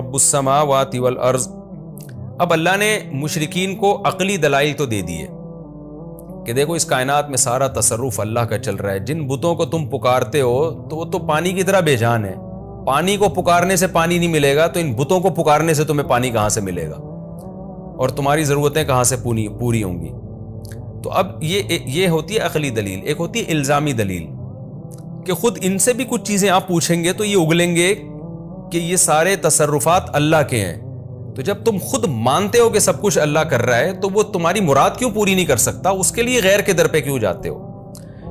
رب السماوات والارض. اب اللہ نے مشرکین کو عقلی دلائل تو دے دیے کہ دیکھو اس کائنات میں سارا تصرف اللہ کا چل رہا ہے. جن بتوں کو تم پکارتے ہو تو وہ تو پانی کی طرح بے جان ہے. پانی کو پکارنے سے پانی نہیں ملے گا تو ان بتوں کو پکارنے سے تمہیں پانی کہاں سے ملے گا اور تمہاری ضرورتیں کہاں سے پوری ہوں گی. تو اب یہ ہوتی ہے عقلی دلیل. ایک ہوتی ہے الزامی دلیل کہ خود ان سے بھی کچھ چیزیں آپ پوچھیں گے تو یہ اگلیں گے کہ یہ سارے تصرفات اللہ کے ہیں. تو جب تم خود مانتے ہو کہ سب کچھ اللہ کر رہا ہے تو وہ تمہاری مراد کیوں پوری نہیں کر سکتا؟ اس کے لیے غیر کے در پہ کیوں جاتے ہو؟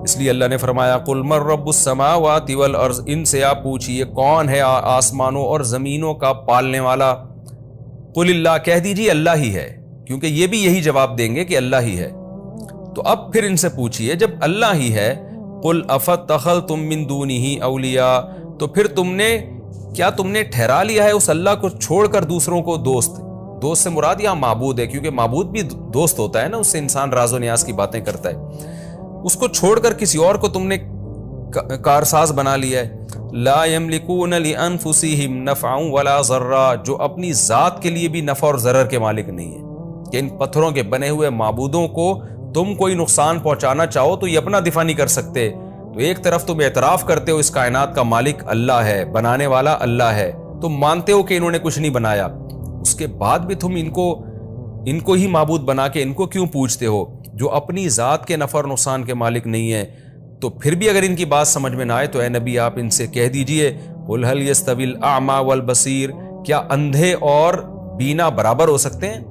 اس لیے اللہ نے فرمایا قل من رب السماوات والارض. ان سے آپ پوچھئے کون ہے آسمانوں اور زمینوں کا پالنے والا. قل اللہ، کہہ دیجیے اللہ ہی ہے، کیونکہ یہ بھی یہی جواب دیں گے کہ اللہ ہی ہے. تو اب پھر ان سے پوچھئے جب اللہ ہی ہے قل افتخذتم من دونہ اولیاء، تو پھر تم نے ٹھہرا لیا ہے اس اللہ کو چھوڑ کر دوسروں کو دوست. دوست سے مراد یہاں معبود ہے، کیونکہ معبود بھی دوست ہوتا ہے نا، اس سے انسان راز و نیاز کی باتیں کرتا ہے. اس کو چھوڑ کر کسی اور کو تم نے کارساز بنا لیا ہے. لا یملکون لانفسہم نفعا ولا ضرا، جو اپنی ذات کے لیے بھی نفع اور ضرر کے مالک نہیں ہے. کہ ان پتھروں کے بنے ہوئے معبودوں کو تم کوئی نقصان پہنچانا چاہو تو یہ اپنا دفاع نہیں کر سکتے. تو ایک طرف تم اعتراف کرتے ہو اس کائنات کا مالک اللہ ہے، بنانے والا اللہ ہے، تم مانتے ہو کہ انہوں نے کچھ نہیں بنایا، اس کے بعد بھی تم ان کو ہی معبود بنا کے ان کو کیوں پوچھتے ہو جو اپنی ذات کے نفع اور نقصان کے مالک نہیں ہیں؟ تو پھر بھی اگر ان کی بات سمجھ میں نہ آئے تو اے نبی آپ ان سے کہہ دیجئے قل هل يستوي الاعمى والبصير، کیا اندھے اور بینا برابر ہو سکتے ہیں؟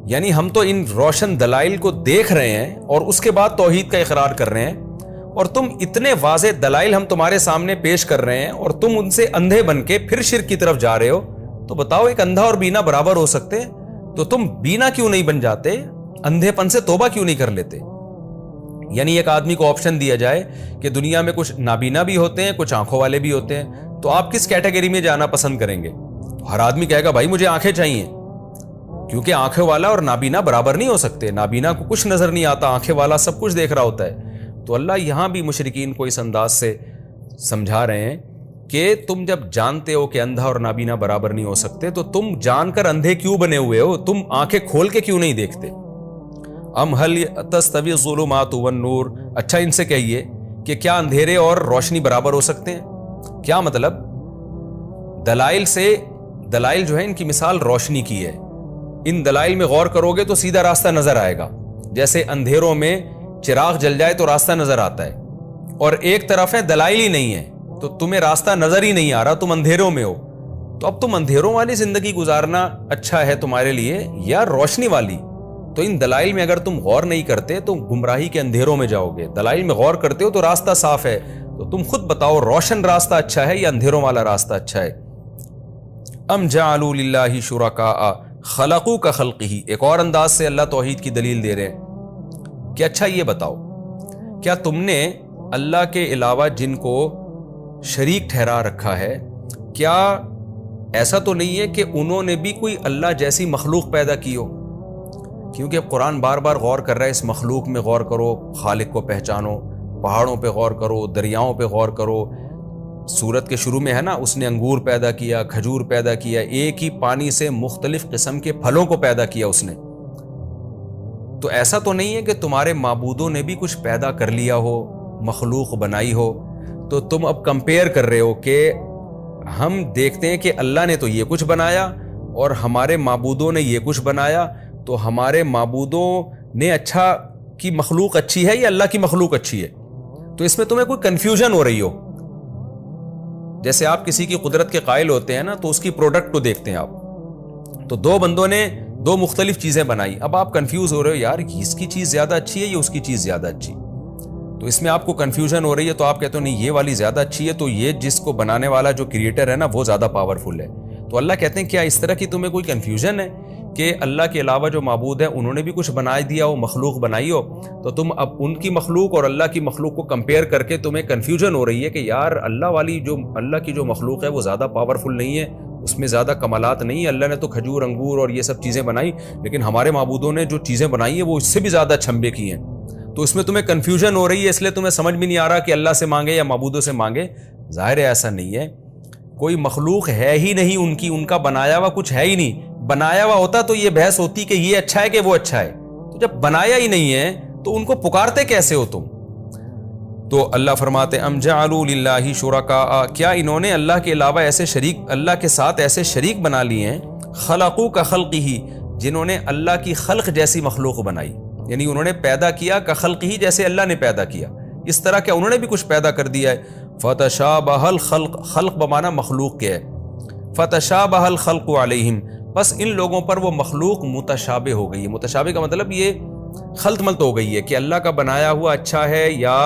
یعنی ہم تو ان روشن دلائل کو دیکھ رہے ہیں اور اس کے بعد توحید کا اقرار کر رہے ہیں، اور تم اتنے واضح دلائل ہم تمہارے سامنے پیش کر رہے ہیں اور تم ان سے اندھے بن کے پھر شرک کی طرف جا رہے ہو. تو بتاؤ ایک اندھا اور بینا برابر ہو سکتے ہیں؟ تو تم بینا کیوں نہیں بن جاتے؟ اندھے پن سے توبہ کیوں نہیں کر لیتے؟ یعنی ایک آدمی کو آپشن دیا جائے کہ دنیا میں کچھ نابینا بھی ہوتے ہیں، کچھ آنکھوں والے بھی ہوتے ہیں، تو آپ کس کیٹیگری میں جانا پسند کریں گے؟ ہر آدمی کہے گا بھائی مجھے آنکھیں چاہیے، کیونکہ آنکھوں والا اور نابینا برابر نہیں ہو سکتے. نابینا کو کچھ نظر نہیں آتا، آنکھیں والا سب کچھ دیکھ رہا ہوتا ہے. تو اللہ یہاں بھی مشرکین کو اس انداز سے سمجھا رہے ہیں کہ تم جب جانتے ہو کہ اندھا اور نابینا برابر نہیں ہو سکتے تو تم جان کر اندھے کیوں بنے ہوئے ہو؟ تم آنکھیں کھول کے کیوں نہیں دیکھتے؟ ام هل تستوی الظلمات والنور، اچھا ان سے کہیے کہ کیا اندھیرے اور روشنی برابر ہو سکتے ہیں؟ کیا مطلب؟ دلائل جو ہے ان کی مثال روشنی کی ہے. ان دلائل میں غور کرو گے تو سیدھا راستہ نظر آئے گا. جیسے اندھیروں میں چراغ جل جائے تو راستہ نظر آتا ہے، اور ایک طرف ہے دلائل ہی نہیں ہے تو تمہیں راستہ نظر ہی نہیں آ رہا، تم اندھیروں میں ہو. تو اب تم اندھیروں والی زندگی گزارنا اچھا ہے تمہارے لیے یا روشنی والی؟ تو ان دلائل میں اگر تم غور نہیں کرتے تو گمراہی کے اندھیروں میں جاؤ گے. دلائل میں غور کرتے ہو تو راستہ صاف ہے. تو تم خود بتاؤ روشن راستہ اچھا ہے یا اندھیروں والا راستہ اچھا ہے؟ ام جعلوا للہ شرکاء خلقوا کخلقہ. ایک اور انداز سے اللہ توحید کی دلیل دے رہے ہیں کہ اچھا یہ بتاؤ کیا تم نے اللہ کے علاوہ جن کو شریک ٹھہرا رکھا ہے، کیا ایسا تو نہیں ہے کہ انہوں نے بھی کوئی اللہ جیسی مخلوق پیدا کی ہو؟ کیونکہ قرآن بار بار غور کر رہا ہے اس مخلوق میں. غور کرو، خالق کو پہچانو. پہاڑوں پہ غور کرو، دریاؤں پہ غور کرو. سورت کے شروع میں ہے نا، اس نے انگور پیدا کیا، کھجور پیدا کیا، ایک ہی پانی سے مختلف قسم کے پھلوں کو پیدا کیا اس نے. تو ایسا تو نہیں ہے کہ تمہارے معبودوں نے بھی کچھ پیدا کر لیا ہو، مخلوق بنائی ہو. تو تم اب کمپیئر کر رہے ہو کہ ہم دیکھتے ہیں کہ اللہ نے تو یہ کچھ بنایا اور ہمارے معبودوں نے یہ کچھ بنایا، تو ہمارے معبودوں نے اچھا کی مخلوق اچھی ہے یا اللہ کی مخلوق اچھی ہے؟ تو اس میں تمہیں کوئی کنفیوژن ہو رہی ہو. جیسے آپ کسی کی قدرت کے قائل ہوتے ہیں نا، تو اس کی پروڈکٹ کو دیکھتے ہیں آپ. تو دو بندوں نے دو مختلف چیزیں بنائی، اب آپ کنفیوز ہو رہے ہو یار اس کی چیز زیادہ اچھی ہے یا اس کی چیز زیادہ اچھی. تو اس میں آپ کو کنفیوژن ہو رہی ہے تو آپ کہتے ہو نہیں یہ والی زیادہ اچھی ہے، تو یہ جس کو بنانے والا جو کریٹر ہے نا وہ زیادہ پاورفل ہے. تو اللہ کہتے ہیں کیا اس طرح کی تمہیں کوئی کنفیوژن ہے کہ اللہ کے علاوہ جو معبود ہیں انہوں نے بھی کچھ بنا دیا ہو، مخلوق بنائی ہو، تو تم اب ان کی مخلوق اور اللہ کی مخلوق کو کمپیئر کر کے تمہیں کنفیوژن ہو رہی ہے کہ یار اللہ کی جو مخلوق ہے وہ زیادہ پاورفل نہیں ہے، اس میں زیادہ کمالات نہیں ہے. اللہ نے تو کھجور، انگور اور یہ سب چیزیں بنائی، لیکن ہمارے معبودوں نے جو چیزیں بنائی ہیں وہ اس سے بھی زیادہ چھمبے کی ہیں. تو اس میں تمہیں کنفیوژن ہو رہی ہے، اس لیے تمہیں سمجھ بھی نہیں آ رہا کہ اللہ سے مانگے یا معبودوں سے مانگے. ظاہر ہے ایسا نہیں ہے. کوئی مخلوق ہے ہی نہیں ان کی، ان کا بنایا ہوا کچھ ہے ہی نہیں. بنایا ہوا ہوتا تو یہ بحث ہوتی کہ یہ اچھا ہے کہ وہ اچھا ہے. تو جب بنایا ہی نہیں ہے تو ان کو پکارتے کیسے ہو تم؟ تو اللہ فرماتے ام جعلوا للہ شرکاء، کیا انہوں نے اللہ کے علاوہ ایسے شریک، اللہ کے ساتھ ایسے شریک بنا لیے ہیں، خلقوا کخلقہ، جنہوں نے اللہ کی خلق جیسی مخلوق بنائی، یعنی انہوں نے پیدا کیا کخلقہ، جیسے اللہ نے پیدا کیا اس طرح کیا انہوں نے بھی کچھ پیدا کر دیا ہے. فتشابہ الخلق، خلق بمانا مخلوق کے ہے، فتشابہ الخلق علیہم، بس ان لوگوں پر وہ مخلوق متشابہ ہو گئی ہے. متشابہ کا مطلب یہ خلط ملط ہو گئی ہے کہ اللہ کا بنایا ہوا اچھا ہے یا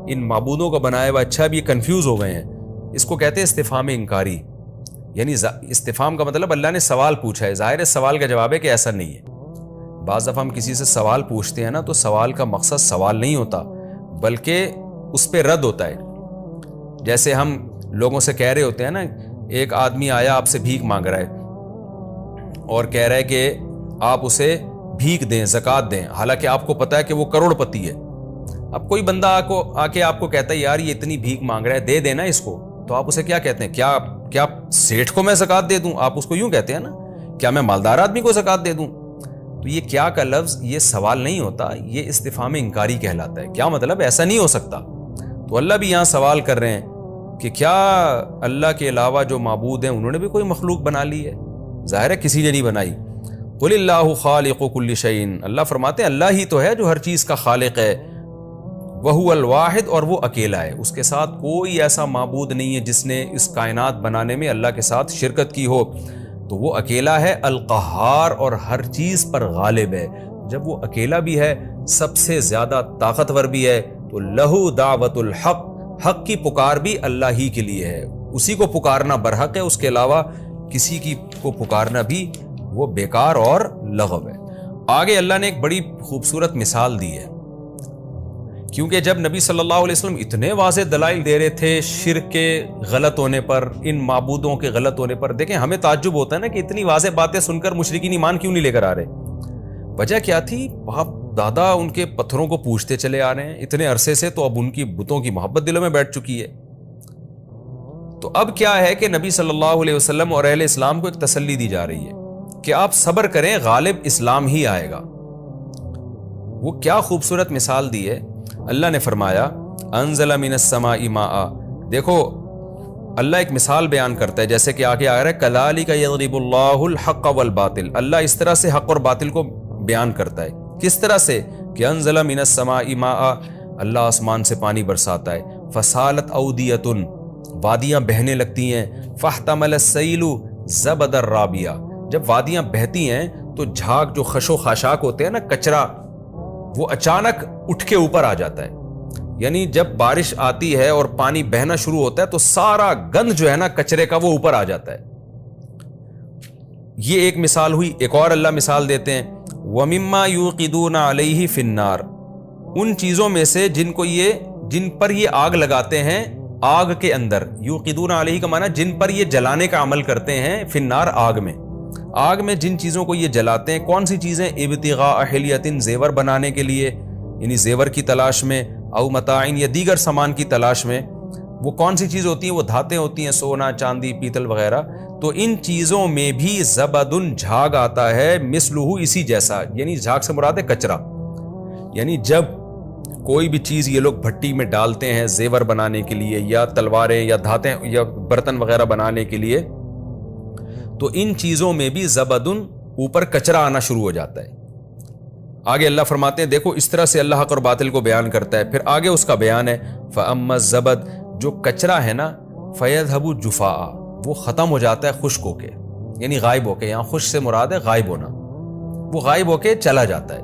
ان معبودوں کا بنایا ہوا اچھا، بھی یہ کنفیوز ہو گئے ہیں. اس کو کہتے ہیں استفہام انکاری، یعنی استفہام کا مطلب اللہ نے سوال پوچھا ہے، ظاہر ہے سوال کا جواب ہے کہ ایسا نہیں ہے. بعض دفعہ ہم کسی سے سوال پوچھتے ہیں نا تو سوال کا مقصد سوال نہیں ہوتا بلکہ اس پہ رد ہوتا ہے. جیسے ہم لوگوں سے کہہ رہے ہوتے ہیں نا، ایک آدمی آیا آپ سے بھیک مانگ رہا ہے اور کہہ رہا ہے کہ آپ اسے بھیک دیں، زکوٰۃ دیں، حالانکہ آپ کو پتا ہے کہ وہ کروڑ پتی ہے. اب کوئی بندہ آ کے آپ کو کہتا ہے یار یہ اتنی بھیک مانگ رہا ہے، دے دینا اس کو، تو آپ اسے کیا کہتے ہیں؟ کیا سیٹھ کو میں زکوٰۃ دے دوں؟ آپ اس کو یوں کہتے ہیں نا، کیا میں مالدار آدمی کو زکوٰۃ دے دوں؟ تو یہ کیا کا لفظ یہ سوال نہیں ہوتا، یہ استفہام انکاری کہلاتا ہے. کیا مطلب؟ ایسا نہیں ہو سکتا. تو اللہ بھی یہاں سوال کر رہے ہیں کہ کیا اللہ کے علاوہ جو معبود ہیں انہوں نے بھی کوئی مخلوق بنا لی ہے؟ ظاہر ہے کسی نے نہیں بنائی. قل اللہ خالق کل شیء، اللہ فرماتے ہیں اللہ ہی تو ہے جو ہر چیز کا خالق ہے. وہو الواحد، اور وہ اکیلا ہے، اس کے ساتھ کوئی ایسا معبود نہیں ہے جس نے اس کائنات بنانے میں اللہ کے ساتھ شرکت کی ہو. تو وہ اکیلا ہے، القہار، اور ہر چیز پر غالب ہے. جب وہ اکیلا بھی ہے، سب سے زیادہ طاقتور بھی ہے، تو لہو دعوت الحق، حق کی پکار بھی اللہ ہی کے لیے ہے. اسی کو پکارنا برحق ہے، اس کے علاوہ کسی کی کو پکارنا بھی وہ بیکار اور لغو ہے. آگے اللہ نے ایک بڑی خوبصورت مثال دی ہے، کیونکہ جب نبی صلی اللہ علیہ وسلم اتنے واضح دلائل دے رہے تھے شرک کے غلط ہونے پر، ان معبودوں کے غلط ہونے پر، دیکھیں ہمیں تعجب ہوتا ہے نا کہ اتنی واضح باتیں سن کر مشرکین ایمان کیوں نہیں لے کر آ رہے. وجہ کیا تھی؟ باپ دادا ان کے پتھروں کو پوجتے چلے آ رہے ہیں اتنے عرصے سے، تو اب ان کی بتوں کی محبت دلوں میں بیٹھ چکی ہے. تو اب کیا ہے کہ نبی صلی اللہ علیہ وسلم اور اہل اسلام کو ایک تسلی دی جا رہی ہے کہ آپ صبر کریں، غالب اسلام ہی آئے گا. وہ کیا خوبصورت مثال دی ہے. اللہ نے فرمایا انزل من السماء ماء، دیکھو اللہ ایک مثال بیان کرتا ہے، جیسے کہ آگے آ رہا ہے کذالک یضرب اللہ الحق والباطل، اللہ اس طرح سے حق اور باطل کو بیان کرتا ہے. کس طرح سے؟ کہ انزل من السماء ماء، اللہ آسمان سے پانی برساتا ہے، فسالت اودیۃ، وادیاں بہنے لگتی ہیں، فاحتمل السیل زبد الرابیہ، جب وادیاں بہتی ہیں تو جھاگ جو خشو خاشاک ہوتے ہیں نا، کچرا، وہ اچانک اٹھ کے اوپر آ جاتا ہے. یعنی جب بارش آتی ہے اور پانی بہنا شروع ہوتا ہے تو سارا گند جو ہے نا کچرے کا وہ اوپر آ جاتا ہے. یہ ایک مثال ہوئی. ایک اور اللہ مثال دیتے ہیں وَمِمَّا يُوقِدُونَ عَلَيْهِ فِي النَّارِ، ان چیزوں میں سے جن پر یہ آگ لگاتے ہیں آگ کے اندر. یوقدون علیہ کا معنی جن پر یہ جلانے کا عمل کرتے ہیں، فی النار، آگ میں. آگ میں جن چیزوں کو یہ جلاتے ہیں، کون سی چیزیں؟ ابتغاء حلیۃ، زیور بنانے کے لیے، یعنی زیور کی تلاش میں، او متاع، یا دیگر سامان کی تلاش میں. وہ کون سی چیز ہوتی ہیں؟ وہ دھاتیں ہوتی ہیں، سونا، چاندی، پیتل وغیرہ. تو ان چیزوں میں بھی زبدن، جھاگ آتا ہے، مثلہ، اسی جیسا. یعنی جھاگ سے مراد ہے کچرا. یعنی جب کوئی بھی چیز یہ لوگ بھٹی میں ڈالتے ہیں زیور بنانے کے لیے، یا تلواریں یا دھاتیں یا برتن وغیرہ بنانے کے لیے، تو ان چیزوں میں بھی زبدن، اوپر کچرا آنا شروع ہو جاتا ہے. آگے اللہ فرماتے ہیں دیکھو اس طرح سے اللہ حق اور باطل کو بیان کرتا ہے. پھر آگے اس کا بیان ہے فَأَمَّا الزَّبَدُ، جو کچرا ہے نا، فَيَذْهَبُ جُفَاءً، وہ ختم ہو جاتا ہے خشک ہو کے، یعنی غائب ہو کے. یہاں خشک سے مراد ہے غائب ہونا، وہ غائب ہو کے چلا جاتا ہے.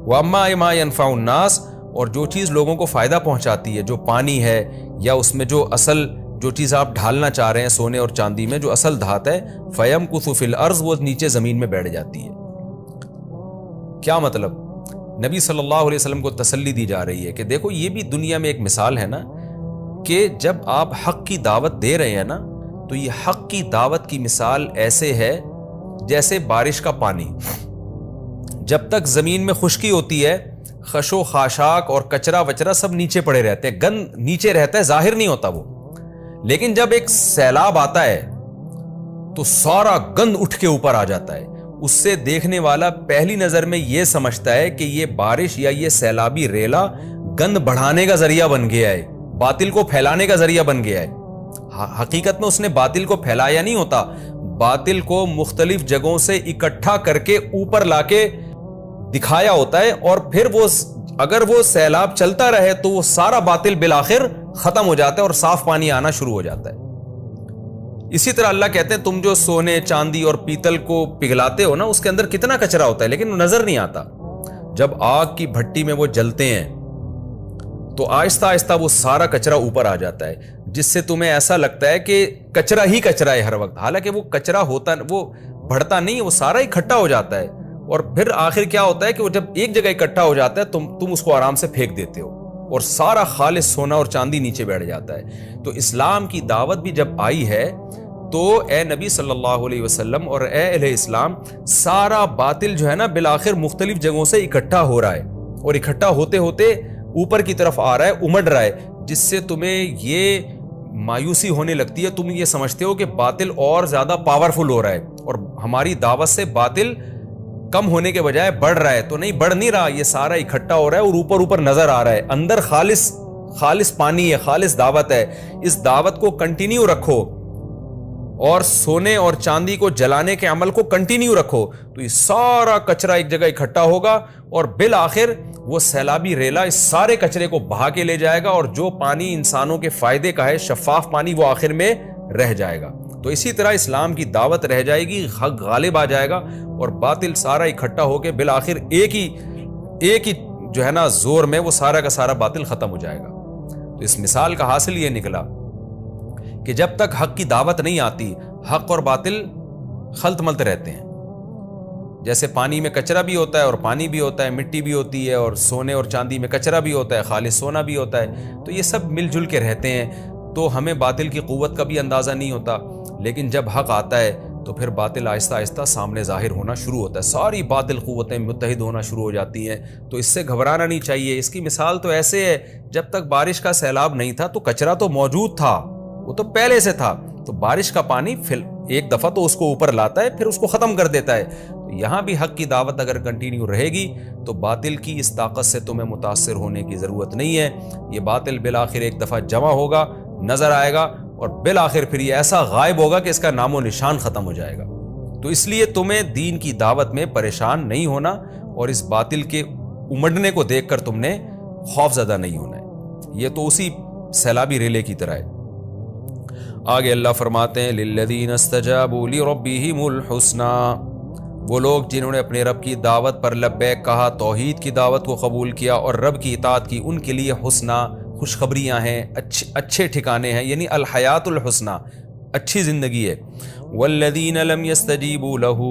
وَأَمَّا مَا يَنْفَعُ النَّاسَ، اور جو چیز لوگوں کو فائدہ پہنچاتی ہے، جو پانی ہے، یا اس میں جو اصل جو چیز آپ ڈھالنا چاہ رہے ہیں سونے اور چاندی میں، جو اصل دھات ہے، فَيَمْكُثُ فِي الْأَرْضِ، وہ نیچے زمین میں بیٹھ جاتی ہے. کیا مطلب؟ نبی صلی اللہ علیہ وسلم کو تسلی دی جا رہی ہے کہ دیکھو یہ بھی دنیا میں ایک مثال ہے نا، کہ جب آپ حق کی دعوت دے رہے ہیں نا، تو یہ حق کی دعوت کی مثال ایسے ہے جیسے بارش کا پانی. جب تک زمین میں خشکی ہوتی ہے، خشو خاشاک اور کچرا وچرا سب نیچے پڑے رہتے ہیں، گند نیچے رہتا ہے، ظاہر نہیں ہوتا وہ. لیکن جب ایک سیلاب آتا ہے تو سارا گند اٹھ کے اوپر آ جاتا ہے. اس سے دیکھنے والا پہلی نظر میں یہ سمجھتا ہے کہ یہ بارش یا یہ سیلابی ریلا گند بڑھانے کا ذریعہ بن گیا ہے, باطل کو پھیلانے کا ذریعہ بن گیا ہے. حقیقت میں اس نے باطل کو پھیلایا نہیں ہوتا, باطل کو مختلف جگہوں سے اکٹھا کر کے اوپر لا کے دکھایا ہوتا ہے, اور پھر وہ اگر وہ سیلاب چلتا رہے تو وہ سارا باطل بالآخر ختم ہو جاتا ہے اور صاف پانی آنا شروع ہو جاتا ہے. اسی طرح اللہ کہتے ہیں تم جو سونے چاندی اور پیتل کو پگھلاتے ہو نا, اس کے اندر کتنا کچرا ہوتا ہے لیکن وہ نظر نہیں آتا. جب آگ کی بھٹی میں وہ جلتے ہیں تو آہستہ آہستہ وہ سارا کچرا اوپر آ جاتا ہے, جس سے تمہیں ایسا لگتا ہے کہ کچرا ہی کچرا ہے ہر وقت, حالانکہ وہ کچرا ہوتا, وہ بڑھتا نہیں ہے, وہ سارا اکٹھا ہو جاتا ہے. اور پھر آخر کیا ہوتا ہے کہ وہ جب ایک جگہ اکٹھا ہو جاتا ہے تم اس کو آرام سے پھینک دیتے ہو اور سارا خالص سونا اور چاندی نیچے بیٹھ جاتا ہے. تو اسلام کی دعوت بھی جب آئی ہے تو اے نبی صلی اللہ علیہ وسلم اور اے اہل اسلام, سارا باطل جو ہے نا بالآخر مختلف جگہوں سے اکٹھا ہو رہا ہے, اور اکٹھا ہوتے ہوتے اوپر کی طرف آ رہا ہے, امڑ رہا ہے, جس سے تمہیں یہ مایوسی ہونے لگتی ہے, تم یہ سمجھتے ہو کہ باطل اور زیادہ پاورفل ہو رہا ہے اور ہماری دعوت سے باطل کم ہونے کے بجائے بڑھ رہا ہے. تو نہیں, بڑھ نہیں رہا, یہ سارا اکٹھا ہو رہا ہے اور اوپر نظر آ رہا ہے. اندر خالص پانی ہے, خالص دعوت ہے. اس دعوت کو کنٹینیو رکھو اور سونے اور چاندی کو جلانے کے عمل کو کنٹینیو رکھو, تو یہ سارا کچرا ایک جگہ اکٹھا ہوگا اور بالآخر وہ سیلابی ریلا اس سارے کچرے کو بہا کے لے جائے گا, اور جو پانی انسانوں کے فائدے کا ہے, شفاف پانی, وہ آخر میں رہ جائے گا. تو اسی طرح اسلام کی دعوت رہ جائے گی, حق غالب آ جائے گا اور باطل سارا اکٹھا ہو کے بالآخر ایک ہی جو ہے نا زور میں وہ سارا کا سارا باطل ختم ہو جائے گا. تو اس مثال کا حاصل یہ نکلا کہ جب تک حق کی دعوت نہیں آتی, حق اور باطل خلط ملت رہتے ہیں. جیسے پانی میں کچرا بھی ہوتا ہے اور پانی بھی ہوتا ہے, مٹی بھی ہوتی ہے, اور سونے اور چاندی میں کچرا بھی ہوتا ہے, خالص سونا بھی ہوتا ہے. تو یہ سب مل جل کے رہتے ہیں, تو ہمیں باطل کی قوت کا بھی اندازہ نہیں ہوتا. لیکن جب حق آتا ہے تو پھر باطل آہستہ آہستہ سامنے ظاہر ہونا شروع ہوتا ہے, ساری باطل قوتیں متحد ہونا شروع ہو جاتی ہیں. تو اس سے گھبرانا نہیں چاہیے. اس کی مثال تو ایسے ہے, جب تک بارش کا سیلاب نہیں تھا تو کچرا تو موجود تھا, وہ تو پہلے سے تھا. تو بارش کا پانی ایک دفعہ تو اس کو اوپر لاتا ہے, پھر اس کو ختم کر دیتا ہے. تو یہاں بھی حق کی دعوت اگر کنٹینیو رہے گی تو باطل کی اس طاقت سے تمہیں متاثر ہونے کی ضرورت نہیں ہے. یہ باطل بالآخر ایک دفعہ جمع ہوگا, نظر آئے گا, اور بالآخر پھر یہ ایسا غائب ہوگا کہ اس کا نام و نشان ختم ہو جائے گا. تو اس لیے تمہیں دین کی دعوت میں پریشان نہیں ہونا, اور اس باطل کے امڑنے کو دیکھ کر تم نے خوف زدہ نہیں ہونا ہے. یہ تو اسی سیلابی ریلے کی طرح ہے. آگے اللہ فرماتے ہیں للذین استجابوا لربہم الحسنی, وہ لوگ جنہوں نے اپنے رب کی دعوت پر لبیک کہا, توحید کی دعوت کو قبول کیا اور رب کی اطاعت کی, ان کے لیے حسنی خوشخبریاں ہیں, اچھے ٹھکانے ہیں, یعنی الحیات الحسنی, اچھی زندگی ہے. والذین لم یستجیبوا لہ,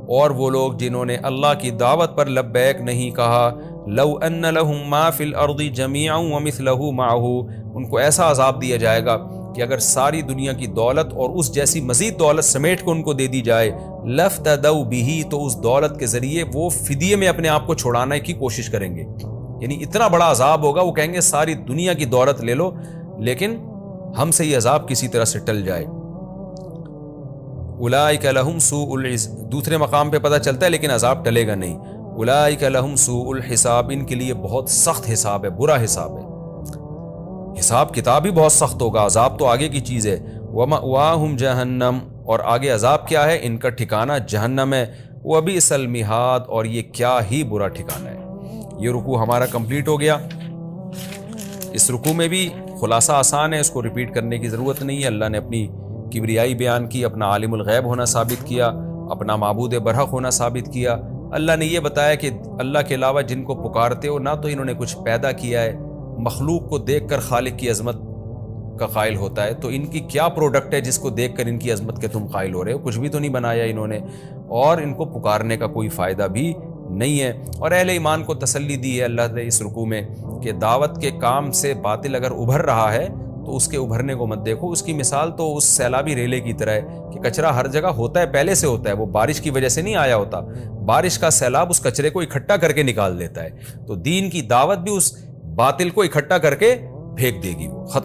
اور وہ لوگ جنہوں نے اللہ کی دعوت پر لبیک نہیں کہا, لو ان لہم ما فی الارض جمیعا ومثلہ معہ, ان کو ایسا عذاب دیا جائے گا کہ اگر ساری دنیا کی دولت اور اس جیسی مزید دولت سمیٹ کو ان کو دے دی جائے, لفتدوا بہ, تو اس دولت کے ذریعے وہ فدیے میں اپنے آپ کو چھڑانے کی کوشش کریں گے. یعنی اتنا بڑا عذاب ہوگا, وہ کہیں گے ساری دنیا کی دولت لے لو لیکن ہم سے یہ عذاب کسی طرح سے ٹل جائے. اولئک لہم سوء العذاب, دوسرے مقام پہ پتہ چلتا ہے لیکن عذاب ٹلے گا نہیں. اولئک لہم سوء الحساب, ان کے لیے بہت سخت حساب ہے, برا حساب ہے. حساب کتاب ہی بہت سخت ہوگا, عذاب تو آگے کی چیز ہے. ومأواہم جہنم, اور آگے عذاب کیا ہے, ان کا ٹھکانہ جہنم ہے. وبئس المہاد, اور یہ کیا ہی برا ٹھکانہ ہے. یہ رکوع ہمارا کمپلیٹ ہو گیا. اس رکوع میں بھی خلاصہ آسان ہے, اس کو ریپیٹ کرنے کی ضرورت نہیں ہے. اللہ نے اپنی کبریائی بیان کی, اپنا عالم الغیب ہونا ثابت کیا, اپنا معبود برحق ہونا ثابت کیا. اللہ نے یہ بتایا کہ اللہ کے علاوہ جن کو پکارتے ہو نہ تو انہوں نے کچھ پیدا کیا ہے, مخلوق کو دیکھ کر خالق کی عظمت کا قائل ہوتا ہے, تو ان کی کیا پروڈکٹ ہے جس کو دیکھ کر ان کی عظمت کے تم قائل ہو رہے ہو, کچھ بھی تو نہیں بنایا انہوں نے, اور ان کو پکارنے کا کوئی فائدہ بھی نہیں ہے. اور اہل ایمان کو تسلی دی ہے اللہ نے اس رکوع میں کہ دعوت کے کام سے باطل اگر ابھر رہا ہے تو اس کے ابھرنے کو مت دیکھو. اس کی مثال تو اس سیلابی ریلے کی طرح ہے کہ کچرا ہر جگہ ہوتا ہے, پہلے سے ہوتا ہے, وہ بارش کی وجہ سے نہیں آیا ہوتا. بارش کا سیلاب اس کچرے کو اکٹھا کر کے نکال دیتا ہے. تو دین کی دعوت بھی اس باطل کو اکٹھا کر کے پھینک دے گی, وہ ختم